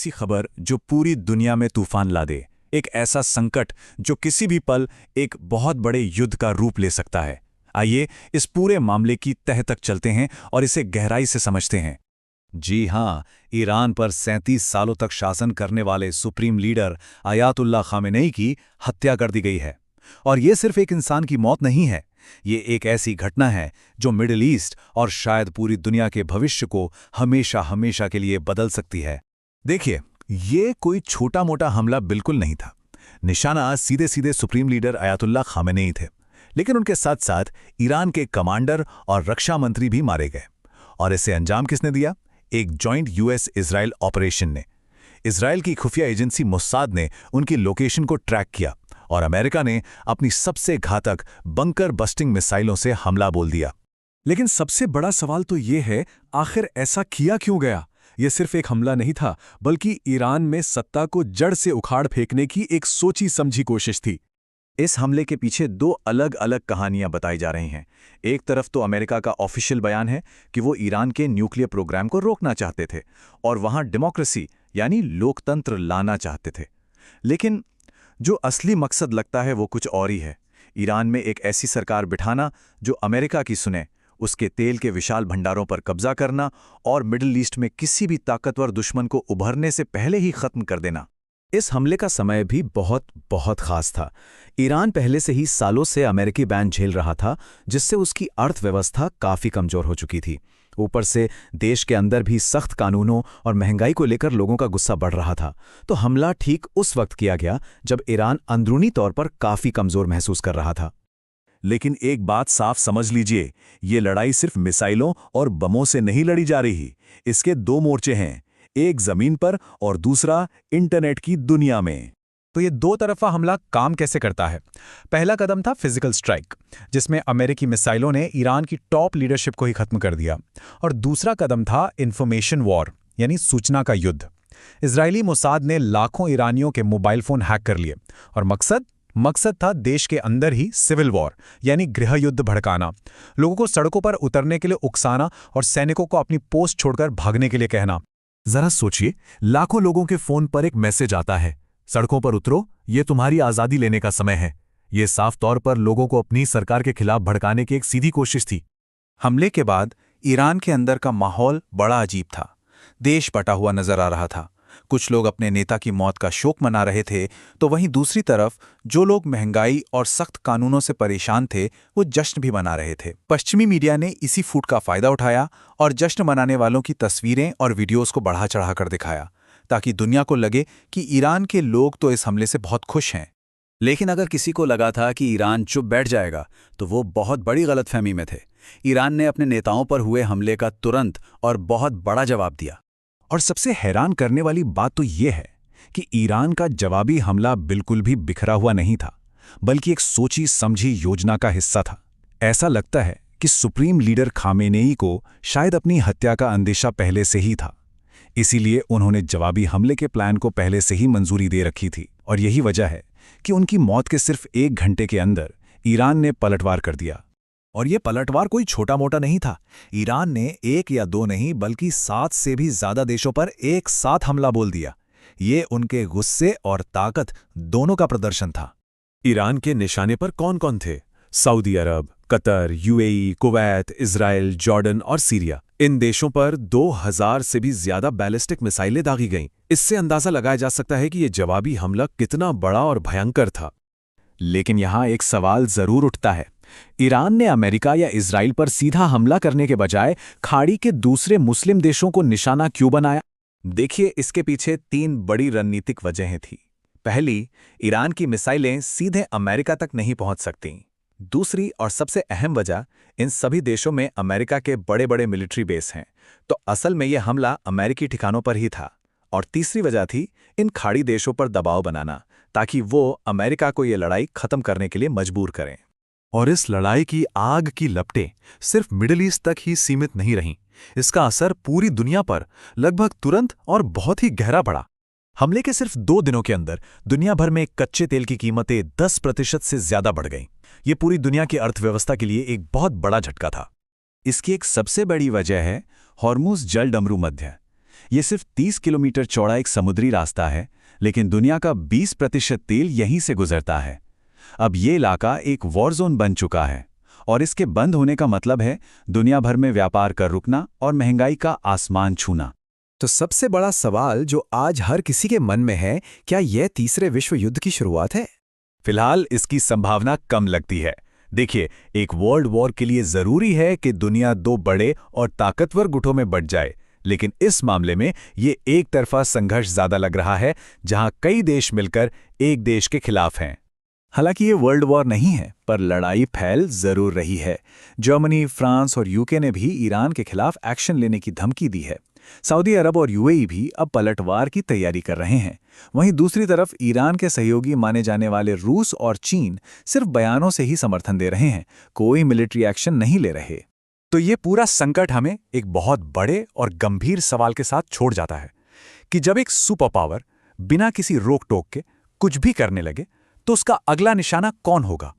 ऐसी खबर जो पूरी दुनिया में तूफान ला दे, एक ऐसा संकट जो किसी भी पल एक बहुत बड़े युद्ध का रूप ले सकता है। आइए इस पूरे मामले की तह तक चलते हैं और इसे गहराई से समझते हैं। जी हां, ईरान पर 37 सालों तक शासन करने वाले सुप्रीम लीडर आयातुल्लाह खामेनेई की हत्या कर दी गई है। और ये सिर्फ एक इंसान की मौत नहीं है, ये एक ऐसी घटना है जो मिडिल ईस्ट और शायद पूरी दुनिया के भविष्य को हमेशा हमेशा के लिए बदल सकती है। देखिए, ये कोई छोटा मोटा हमला बिल्कुल नहीं था। निशाना सीधे सीधे सुप्रीम लीडर आयातुल्लाह खामेनेई थे, लेकिन उनके साथ साथ ईरान के कमांडर और रक्षा मंत्री भी मारे गए। और इसे अंजाम किसने दिया? एक जॉइंट यूएस इजराइल ऑपरेशन ने। इजराइल की खुफिया एजेंसी मोसाद ने उनकी लोकेशन को ट्रैक किया और अमेरिका ने अपनी सबसे घातक बंकर बस्टिंग मिसाइलों से हमला बोल दिया। लेकिन सबसे बड़ा सवाल तो ये है, आखिर ऐसा किया क्यों गया? यह सिर्फ एक हमला नहीं था, बल्कि ईरान में सत्ता को जड़ से उखाड़ फेंकने की एक सोची समझी कोशिश थी। इस हमले के पीछे दो अलग अलग कहानियां बताई जा रही हैं। एक तरफ तो अमेरिका का ऑफिशियल बयान है कि वो ईरान के न्यूक्लियर प्रोग्राम को रोकना चाहते थे और वहां डेमोक्रेसी यानी लोकतंत्र लाना चाहते थे। लेकिन जो असली मकसद लगता है वो कुछ और ही है। ईरान में एक ऐसी सरकार बिठाना जो अमेरिका की सुने, उसके तेल के विशाल भंडारों पर कब्जा करना और मिडिल ईस्ट में किसी भी ताकतवर दुश्मन को उभरने से पहले ही खत्म कर देना। इस हमले का समय भी बहुत खास था। ईरान पहले से ही सालों से अमेरिकी बैन झेल रहा था, जिससे उसकी अर्थव्यवस्था काफी कमजोर हो चुकी थी। ऊपर से देश के अंदर भी सख्त कानूनों और महंगाई को लेकर लोगों का गुस्सा बढ़ रहा था। तो हमला ठीक उस वक्त किया गया जब ईरान अंदरूनी तौर पर काफी कमजोर महसूस कर रहा था। लेकिन एक बात साफ समझ लीजिए, ये लड़ाई सिर्फ मिसाइलों और बमों से नहीं लड़ी जा रही। इसके दो मोर्चे हैं, एक जमीन पर और दूसरा इंटरनेट की दुनिया में। तो ये दो तरफा हमला काम कैसे करता है? पहला कदम था फिजिकल स्ट्राइक, जिसमें अमेरिकी मिसाइलों ने ईरान की टॉप लीडरशिप को ही खत्म कर दिया। और दूसरा कदम था इंफॉर्मेशन वॉर, यानी सूचना का युद्ध। इजरायली मोसाद ने लाखों ईरानियों के मोबाइल फोन हैक कर लिए और मकसद था देश के अंदर ही सिविल वॉर यानी गृह युद्ध भड़काना, लोगों को सड़कों पर उतरने के लिए उकसाना और सैनिकों को अपनी पोस्ट छोड़कर भागने के लिए कहना। जरा सोचिए, लाखों लोगों के फोन पर एक मैसेज आता है, सड़कों पर उतरो, ये तुम्हारी आजादी लेने का समय है। ये साफ तौर पर लोगों को अपनी सरकार के खिलाफ भड़काने की एक सीधी कोशिश थी। हमले के बाद ईरान के अंदर का माहौल बड़ा अजीब था। देश बटा हुआ नजर आ रहा था। कुछ लोग अपने नेता की मौत का शोक मना रहे थे, तो वहीं दूसरी तरफ जो लोग महंगाई और सख्त कानूनों से परेशान थे वो जश्न भी मना रहे थे। पश्चिमी मीडिया ने इसी फूट का फायदा उठाया और जश्न मनाने वालों की तस्वीरें और वीडियोस को बढ़ा चढ़ाकर दिखाया, ताकि दुनिया को लगे कि ईरान के लोग तो इस हमले से बहुत खुश हैं। लेकिन अगर किसी को लगा था कि ईरान चुप बैठ जाएगा, तो वो बहुत बड़ी गलतफहमी में थे। ईरान ने अपने नेताओं पर हुए हमले का तुरंत और बहुत बड़ा जवाब दिया। और सबसे हैरान करने वाली बात तो ये है कि ईरान का जवाबी हमला बिल्कुल भी बिखरा हुआ नहीं था, बल्कि एक सोची समझी योजना का हिस्सा था। ऐसा लगता है कि सुप्रीम लीडर खामेनेई को शायद अपनी हत्या का अंदेशा पहले से ही था, इसीलिए उन्होंने जवाबी हमले के प्लान को पहले से ही मंजूरी दे रखी थी। और यही वजह है कि उनकी मौत के सिर्फ 1 घंटे के अंदर ईरान ने पलटवार कर दिया। और ये पलटवार कोई छोटा मोटा नहीं था। ईरान ने 1 या 2 नहीं बल्कि 7 से भी ज्यादा देशों पर एक साथ हमला बोल दिया। ये उनके गुस्से और ताकत दोनों का प्रदर्शन था। ईरान के निशाने पर कौन कौन थे? Saudi Arab, Qatar, UAE, Kuwait, Israel, Jordan और सीरिया। इन देशों पर 2000 से भी ज्यादा बैलिस्टिक मिसाइलें दागी गईं। इससे अंदाजा लगाया जा सकता है कि यह जवाबी हमला कितना बड़ा और भयंकर था। लेकिन यहां एक सवाल जरूर उठता है, ईरान ने अमेरिका या इजराइल पर सीधा हमला करने के बजाय खाड़ी के दूसरे मुस्लिम देशों को निशाना क्यों बनाया? देखिए, इसके पीछे 3 बड़ी रणनीतिक वजहें थीं। पहली, ईरान की मिसाइलें सीधे अमेरिका तक नहीं पहुंच सकतीं। दूसरी और सबसे अहम वजह, इन सभी देशों में अमेरिका के बड़े बड़े मिलिट्री बेस हैं, तो असल में यह हमला अमेरिकी ठिकानों पर ही था। और तीसरी वजह थी इन खाड़ी देशों पर दबाव बनाना, ताकि वो अमेरिका को यह लड़ाई खत्म करने के लिए मजबूर करें। और इस लड़ाई की आग की लपटें सिर्फ मिडिल ईस्ट तक ही सीमित नहीं रहीं। इसका असर पूरी दुनिया पर लगभग तुरंत और बहुत ही गहरा पड़ा। हमले के सिर्फ 2 दिनों के अंदर दुनिया भर में कच्चे तेल की कीमतें 10% से ज्यादा बढ़ गईं। ये पूरी दुनिया की अर्थव्यवस्था के लिए एक बहुत बड़ा झटका था। इसकी एक सबसे बड़ी वजह है हॉर्मुज़ जलडमरू मध्य। ये सिर्फ 30 किलोमीटर चौड़ा एक समुद्री रास्ता है, लेकिन दुनिया का 20% तेल यहीं से गुजरता है। अब ये इलाका एक वॉर जोन बन चुका है, और इसके बंद होने का मतलब है दुनिया भर में व्यापार का रुकना और महंगाई का आसमान छूना। तो सबसे बड़ा सवाल जो आज हर किसी के मन में है, क्या यह तीसरे विश्व युद्ध की शुरुआत है? फिलहाल इसकी संभावना कम लगती है। देखिए, एक वर्ल्ड वॉर के लिए जरूरी है कि दुनिया दो बड़े और ताकतवर गुटों में बंट जाए, लेकिन इस मामले में ये एक तरफा संघर्ष ज्यादा लग रहा है, जहां कई देश मिलकर एक देश के खिलाफ हैं। हालांकि ये वर्ल्ड वॉर नहीं है, पर लड़ाई फैल जरूर रही है। जर्मनी, फ्रांस और यूके ने भी ईरान के खिलाफ एक्शन लेने की धमकी दी है। सऊदी अरब और यूएई भी अब पलटवार की तैयारी कर रहे हैं। वहीं दूसरी तरफ ईरान के सहयोगी माने जाने वाले रूस और चीन सिर्फ बयानों से ही समर्थन दे रहे हैं, कोई मिलिट्री एक्शन नहीं ले रहे। तो ये पूरा संकट हमें एक बहुत बड़े और गंभीर सवाल के साथ छोड़ जाता है कि जब एक सुपर पावर बिना किसी रोक टोक के कुछ भी करने लगे, तो उसका अगला निशाना कौन होगा।